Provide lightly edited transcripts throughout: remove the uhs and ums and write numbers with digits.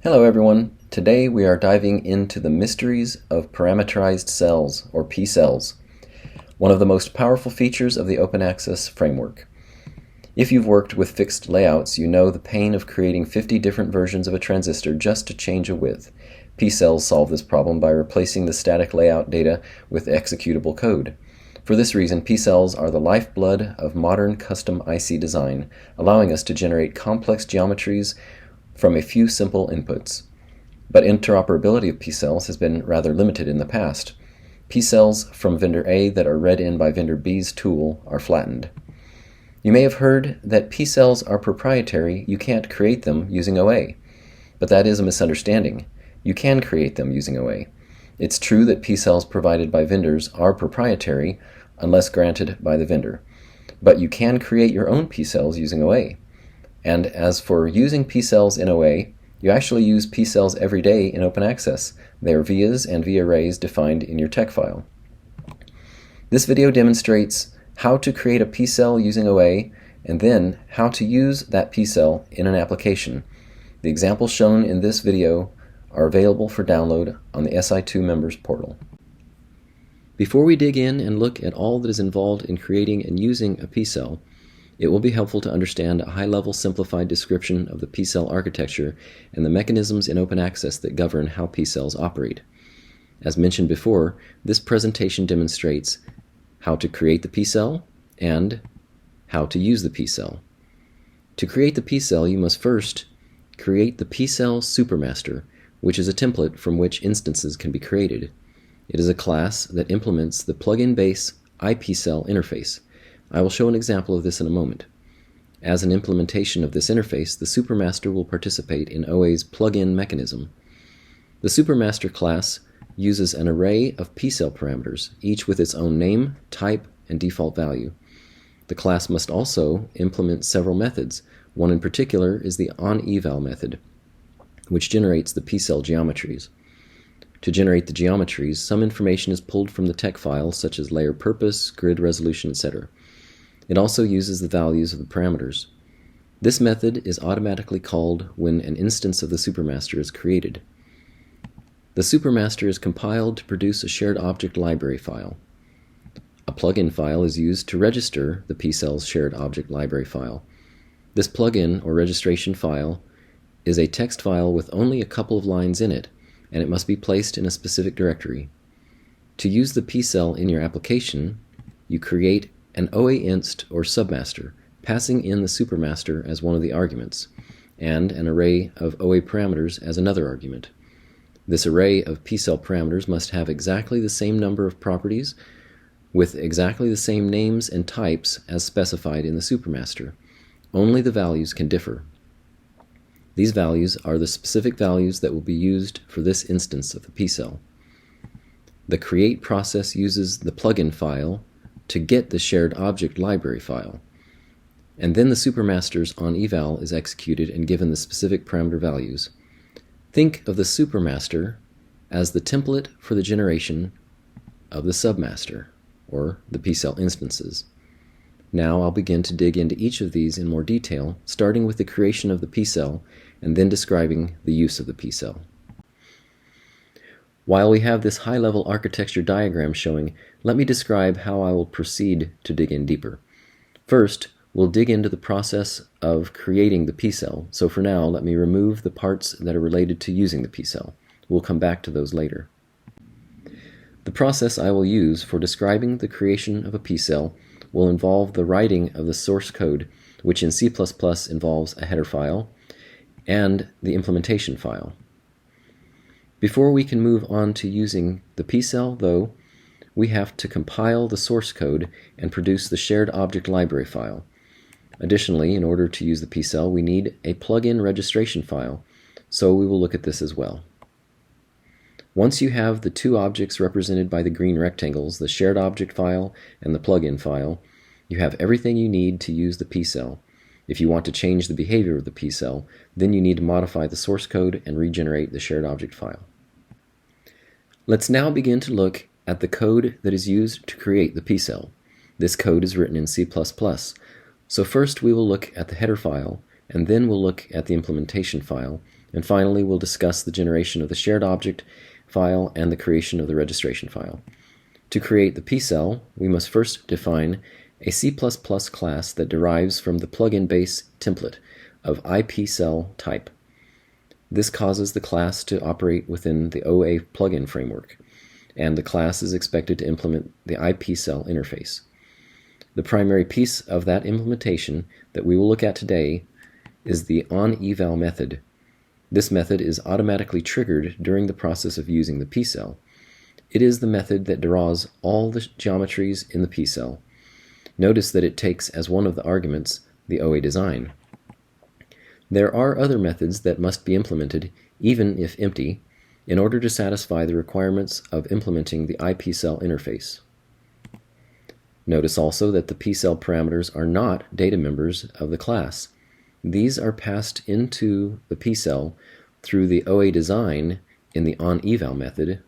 Hello everyone. Today we are diving into the mysteries of parameterized cells, or PCells, one of the most powerful features of the open access framework. If you've worked with fixed layouts, you know the pain of creating 50 different versions of a transistor just to change a width. PCells solve this problem by replacing the static layout data with executable code. For this reason, PCells are the lifeblood of modern custom IC design, allowing us to generate complex geometries from a few simple inputs. But interoperability of PCells has been rather limited in the past. PCells from vendor A that are read in by vendor B's tool are flattened. You may have heard that PCells are proprietary, you can't create them using OA. But that is a misunderstanding. You can create them using OA. It's true that PCells provided by vendors are proprietary unless granted by the vendor. But you can create your own PCells using OA. And as for using PCells in OA, you actually use PCells every day in open access. They are vias and via arrays defined in your tex file. This video demonstrates how to create a PCell using OA and then how to use that PCell in an application. The examples shown in this video are available for download on the SI2 members portal. Before we dig in and look at all that is involved in creating and using a PCell, it will be helpful to understand a high-level simplified description of the PCell architecture and the mechanisms in open access that govern how PCells operate. As mentioned before, this presentation demonstrates how to create the PCell and how to use the PCell. To create the PCell, you must first create the PCell supermaster, which is a template from which instances can be created. It is a class that implements the plugin base iPCell interface. I will show an example of this in a moment. As an implementation of this interface, the supermaster will participate in OA's plugin mechanism. The supermaster class uses an array of PCell parameters, each with its own name, type, and default value. The class must also implement several methods. One in particular is the onEval method, which generates the PCell geometries. To generate the geometries, some information is pulled from the tex file, such as layer purpose, grid resolution, etc. It also uses the values of the parameters. This method is automatically called when an instance of the supermaster is created. The supermaster is compiled to produce a shared object library file. A plugin file is used to register the PCell's shared object library file. This plugin or registration file is a text file with only a couple of lines in it, and it must be placed in a specific directory. To use the PCell in your application, you create an OA inst or submaster, passing in the supermaster as one of the arguments, and an array of OA parameters as another argument. This array of PCell parameters must have exactly the same number of properties with exactly the same names and types as specified in the supermaster. Only the values can differ. These values are the specific values that will be used for this instance of the PCell. The create process uses the plugin file to get the shared object library file, and then the supermaster's onEval is executed and given the specific parameter values. Think of the supermaster as the template for the generation of the submaster, or the PCell instances. Now I'll begin to dig into each of these in more detail, starting with the creation of the PCell and then describing the use of the PCell. While we have this high-level architecture diagram showing, let me describe how I will proceed to dig in deeper. First, we'll dig into the process of creating the PCell, so for now let me remove the parts that are related to using the PCell. We'll come back to those later. The process I will use for describing the creation of a PCell will involve the writing of the source code, which in C++ involves a header file, and the implementation file. Before we can move on to using the PCell, though, we have to compile the source code and produce the shared object library file. Additionally, in order to use the PCell, we need a plugin registration file, so we will look at this as well. Once you have the two objects represented by the green rectangles, the shared object file and the plugin file, you have everything you need to use the PCell. If you want to change the behavior of the PCell, then you need to modify the source code and regenerate the shared object file. Let's now begin to look at the code that is used to create the PCell. This code is written in C++. So first we will look at the header file, and then we'll look at the implementation file, And finally, we'll discuss the generation of the shared object file and the creation of the registration file. To create the PCell, we must first define a C++ class that derives from the plugin base template of IPCell type. This causes the class to operate within the OA plugin framework, and the class is expected to implement the IPCell interface. The primary piece of that implementation that we will look at today is the onEval method. This method is automatically triggered during the process of using the PCell. It is the method that draws all the geometries in the PCell. Notice that it takes as one of the arguments the OA design. There are other methods that must be implemented, even if empty, in order to satisfy the requirements of implementing the IPCell interface. Notice also that the PCell parameters are not data members of the class. These are passed into the PCell through the OA design in the onEval method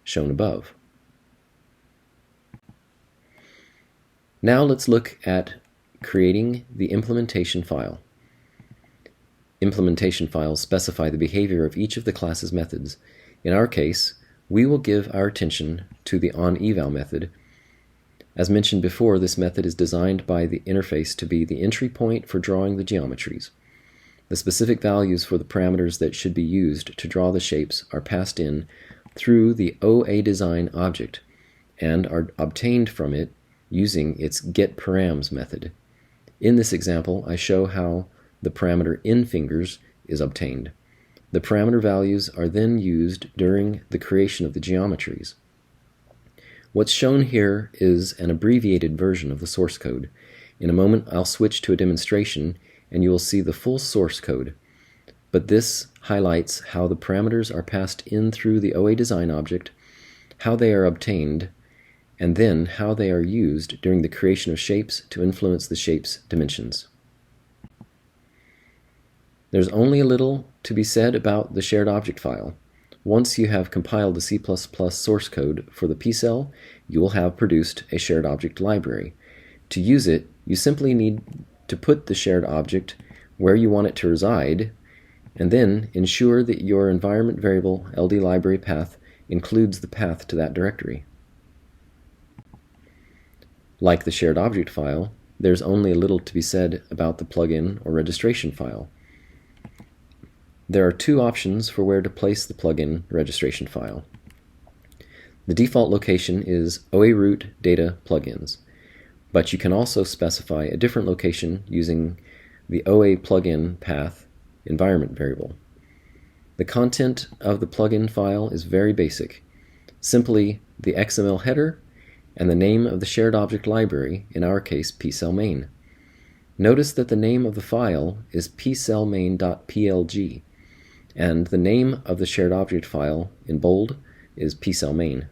shown above. Now let's look at creating the implementation file. Implementation files specify the behavior of each of the class's methods. In our case, we will give our attention to the onEval method. As mentioned before, this method is designed by the interface to be the entry point for drawing the geometries. The specific values for the parameters that should be used to draw the shapes are passed in through the OA design object and are obtained from it using its getParams method. In this example, I show how the parameter inFingers is obtained. The parameter values are then used during the creation of the geometries. What's shown here is an abbreviated version of the source code. In a moment, I'll switch to a demonstration and you will see the full source code. But this highlights how the parameters are passed in through the OA design object, how they are obtained, and then how they are used during the creation of shapes to influence the shape's dimensions. There's only a little to be said about the shared object file. Once you have compiled the C++ source code for the PCell, you will have produced a shared object library. To use it, you simply need to put the shared object where you want it to reside, and then ensure that your environment variable LD library path includes the path to that directory. Like the shared object file, there's only a little to be said about the plugin or registration file. There are two options for where to place the plugin registration file. The default location is OA root data plugins, but you can also specify a different location using the OA plugin path environment variable. The content of the plugin file is very basic. Simply the XML header and the name of the shared object library, in our case PCell main. Notice that the name of the file is pcellmain.plg, and the name of the shared object file in bold is PCell main.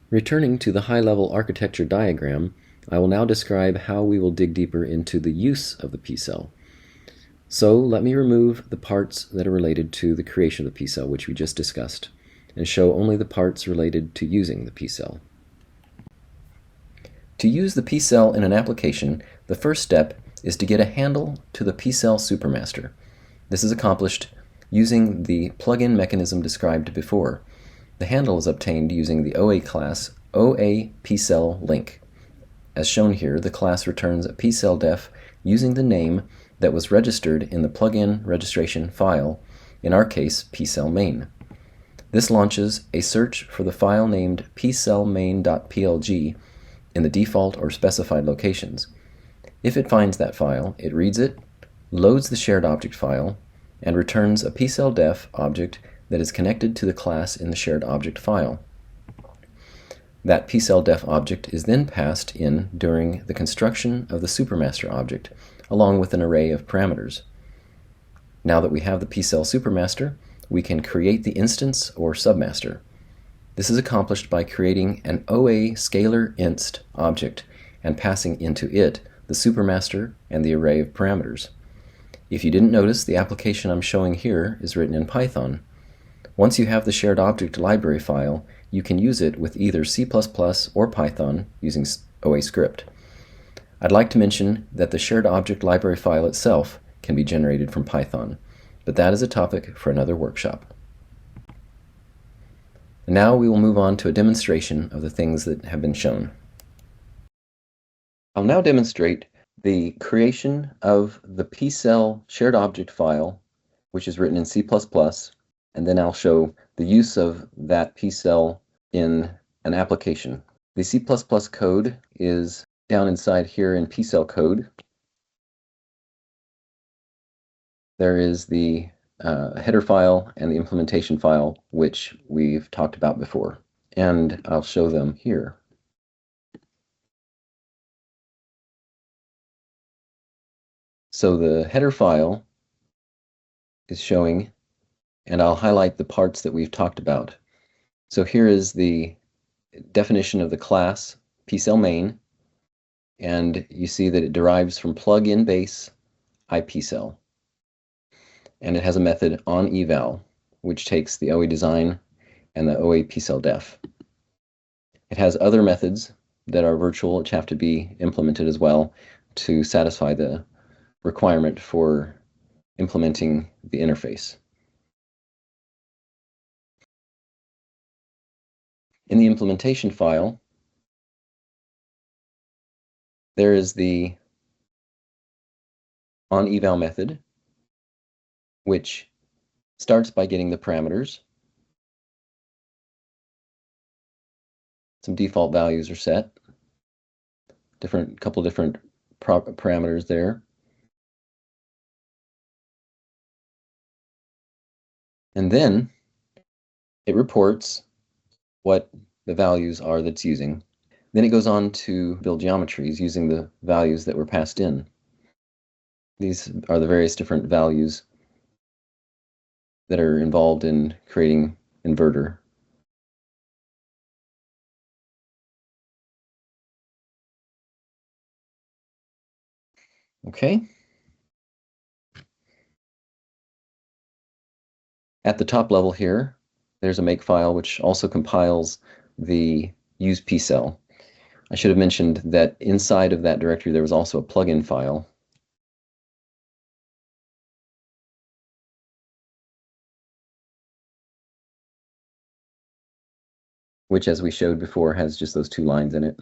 Returning to the high-level architecture diagram, I will now describe how we will dig deeper into the use of the PCell. So let me remove the parts that are related to the creation of the PCell, which we just discussed, and show only the parts related to using the PCell. To use the PCell in an application, the first step is to get a handle to the PCell supermaster. This is accomplished using the plugin mechanism described before. The handle is obtained using the OA class OA PCell link. As shown here, the class returns a PCell def using the name that was registered in the plugin registration file, in our case PCell main. This launches a search for the file named pcellmain.plg in the default or specified locations. If it finds that file, it reads it, loads the shared object file, and returns a PCell def object that is connected to the class in the shared object file. That PCell def object is then passed in during the construction of the supermaster object, along with an array of parameters. Now that we have the PCell supermaster, we can create the instance or submaster. This is accomplished by creating an OA scalar inst object and passing into it the supermaster and the array of parameters. If you didn't notice, the application I'm showing here is written in Python. Once you have the shared object library file, you can use it with either C++ or Python using OA script. I'd like to mention that the shared object library file itself can be generated from Python. but that is a topic for another workshop. And now we will move on to a demonstration of the things that have been shown. I'll now demonstrate the creation of the PCell shared object file, which is written in C++, and then I'll show the use of that PCell in an application. The C++ code is down inside here in PCell code. There is the header file and the implementation file, which we've talked about before, and I'll show them here. So the header file is showing, and I'll highlight the parts that we've talked about. So here is the definition of the class PCell main, and you see that it derives from plug-in base iPCell. And it has a method onEval, which takes the OA design and the OA PCell def. It has other methods that are virtual, which have to be implemented as well to satisfy the requirement for implementing the interface. In the implementation file, there is the onEval method, which starts by getting the parameters. Some default values are set. Couple different parameters there. And then it reports what the values are that it's using. Then it goes on to build geometries using the values that were passed in. These are the various different values that are involved in creating inverter. Okay. At the top level here, there's a makefile which also compiles the use PCell. I should have mentioned that inside of that directory there was also a plugin file. Which, as we showed before, has just those two lines in it.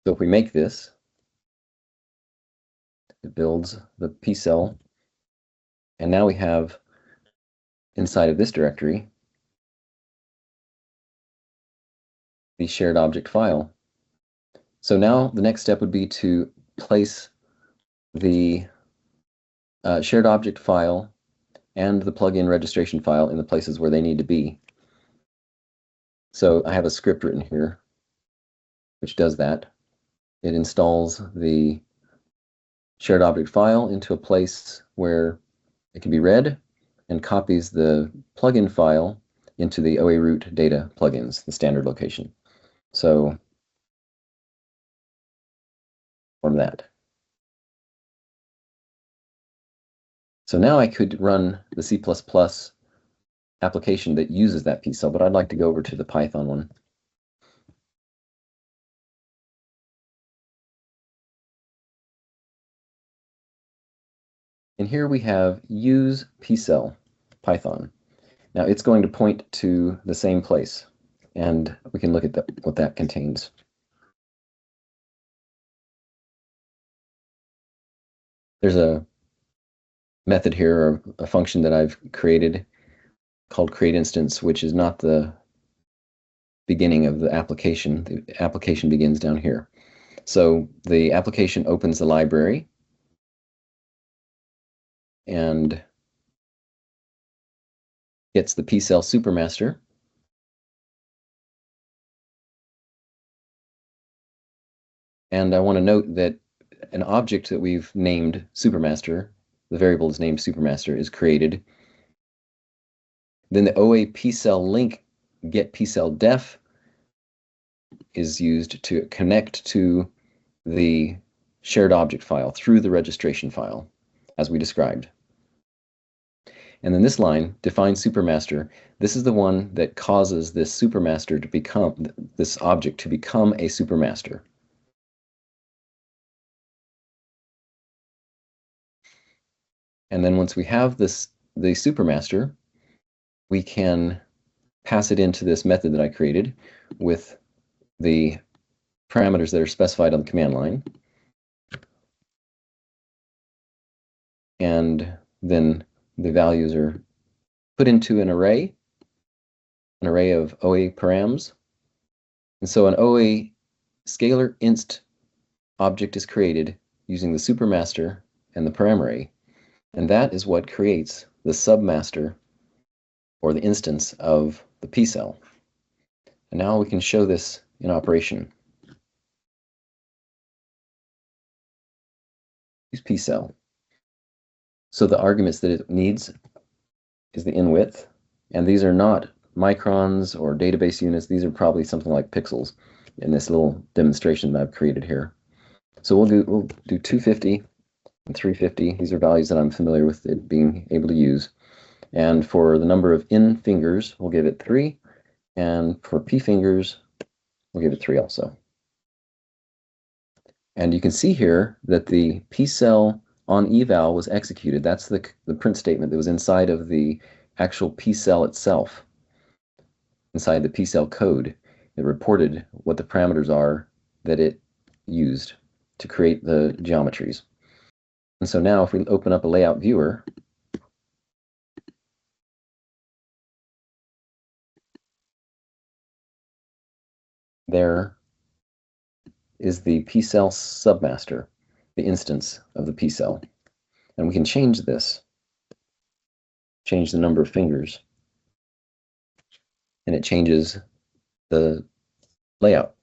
So if we make this, it builds the PCell, and now we have inside of this directory the shared object file. So now the next step would be to place the shared object file and the plugin registration file in the places where they need to be. So I have a script written here which does that. It installs the shared object file into a place where it can be read and copies the plugin file into the OA root data plugins, the standard location. So from that. So now I could run the C++ application that uses that PCell, but I'd like to go over to the Python one. And here we have use PCell Python. Now it's going to point to the same place, and we can look at what that contains. There's a method here, or a function that I've created called createInstance, which is not the beginning of the application. The application begins down here. So the application opens the library and gets the PCell supermaster. And I want to note that an object that we've named supermaster, the variable is named supermaster, is created. Then the OA PCell link get PCell def is used to connect to the shared object file through the registration file, as we described. And then this line, define supermaster, this is the one that causes this supermaster to become, this object to become a supermaster. And then once we have the supermaster, we can pass it into this method that I created with the parameters that are specified on the command line. And then the values are put into an array of OA params. And so an OA scalar inst object is created using the supermaster and the param array. And that is what creates the submaster or the instance of the PCell. And now we can show this in operation. Use PCell. So the arguments that it needs is the in width, and these are not microns or database units. These are probably something like pixels in this little demonstration that I've created here. So we'll do 250 and 350. These are values that I'm familiar with it being able to use. And for the number of in fingers, we'll give it 3. And for p fingers, we'll give it 3 also. And you can see here that the PCell on eval was executed. That's the print statement that was inside of the actual PCell itself. Inside the PCell code, it reported what the parameters are that it used to create the geometries. And so now if we open up a layout viewer, there is the PCell submaster, the instance of the PCell. And we can change this, change the number of fingers, and it changes the layout.